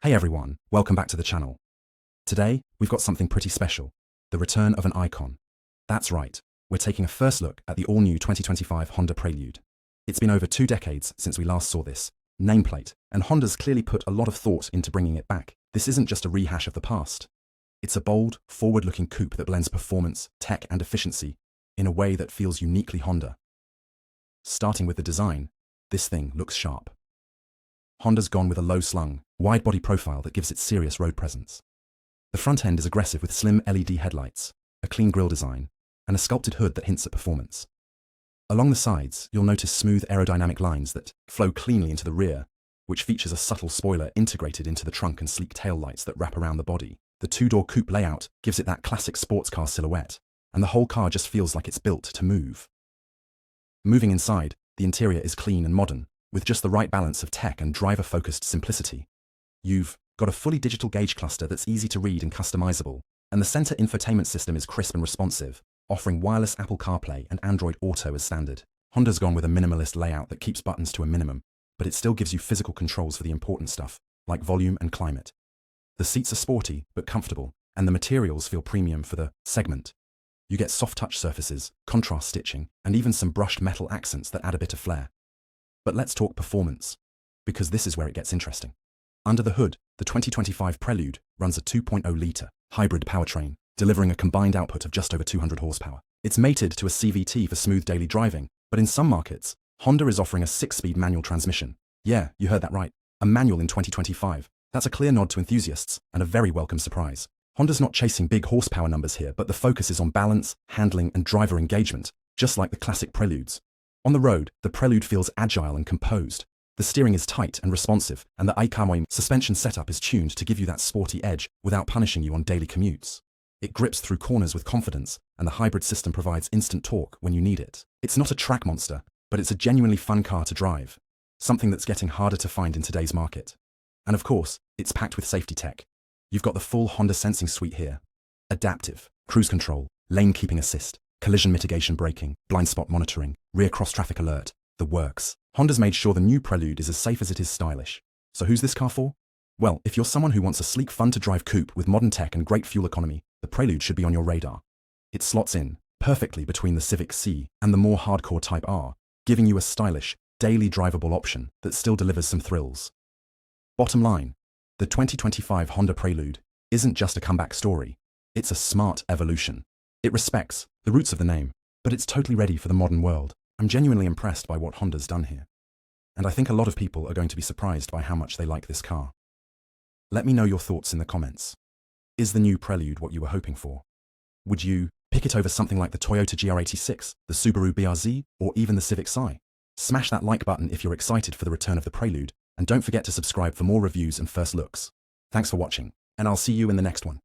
Hey everyone, welcome back to the channel. Today, we've got something pretty special, the return of an icon. That's right, we're taking a first look at the all-new 2025 Honda Prelude. It's been over 2 decades since we last saw this nameplate, and Honda's clearly put a lot of thought into bringing it back. This isn't just a rehash of the past. It's a bold, forward-looking coupe that blends performance, tech, and efficiency in a way that feels uniquely Honda. Starting with the design, this thing looks sharp. Honda's gone with a low-slung, wide-body profile that gives it serious road presence. The front end is aggressive with slim LED headlights, a clean grille design, and a sculpted hood that hints at performance. Along the sides, you'll notice smooth aerodynamic lines that flow cleanly into the rear, which features a subtle spoiler integrated into the trunk and sleek taillights that wrap around the body. The 2-door coupe layout gives it that classic sports car silhouette, and the whole car just feels like it's built to move. Moving inside, the interior is clean and modern, with just the right balance of tech and driver-focused simplicity. You've got a fully digital gauge cluster that's easy to read and customizable, and the center infotainment system is crisp and responsive, offering wireless Apple CarPlay and Android Auto as standard. Honda's gone with a minimalist layout that keeps buttons to a minimum, but it still gives you physical controls for the important stuff, like volume and climate. The seats are sporty but comfortable, and the materials feel premium for the segment. You get soft touch surfaces, contrast stitching, and even some brushed metal accents that add a bit of flair. But let's talk performance, because this is where it gets interesting. Under the hood, the 2025 Prelude runs a 2.0-litre hybrid powertrain, delivering a combined output of just over 200 horsepower. It's mated to a CVT for smooth daily driving, but in some markets, Honda is offering a 6-speed manual transmission. Yeah, you heard that right, a manual in 2025. That's a clear nod to enthusiasts, and a very welcome surprise. Honda's not chasing big horsepower numbers here, but the focus is on balance, handling, and driver engagement, just like the classic Preludes. On the road, the Prelude feels agile and composed. The steering is tight and responsive, and the Ikamoy suspension setup is tuned to give you that sporty edge without punishing you on daily commutes. It grips through corners with confidence, and the hybrid system provides instant torque when you need it. It's not a track monster, but it's a genuinely fun car to drive, something that's getting harder to find in today's market. And of course, it's packed with safety tech. You've got the full Honda sensing suite here. Adaptive, cruise control, lane keeping assist, collision mitigation braking, blind spot monitoring, rear cross-traffic alert, the works. Honda's made sure the new Prelude is as safe as it is stylish. So who's this car for? Well, if you're someone who wants a sleek, fun-to-drive coupe with modern tech and great fuel economy, the Prelude should be on your radar. It slots in perfectly between the Civic C and the more hardcore Type R, giving you a stylish, daily drivable option that still delivers some thrills. Bottom line, the 2025 Honda Prelude isn't just a comeback story, it's a smart evolution. It respects the roots of the name, but it's totally ready for the modern world. I'm genuinely impressed by what Honda's done here. And I think a lot of people are going to be surprised by how much they like this car. Let me know your thoughts in the comments. Is the new Prelude what you were hoping for? Would you pick it over something like the Toyota GR86, the Subaru BRZ, or even the Civic Si? Smash that like button if you're excited for the return of the Prelude, and don't forget to subscribe for more reviews and first looks. Thanks for watching, and I'll see you in the next one.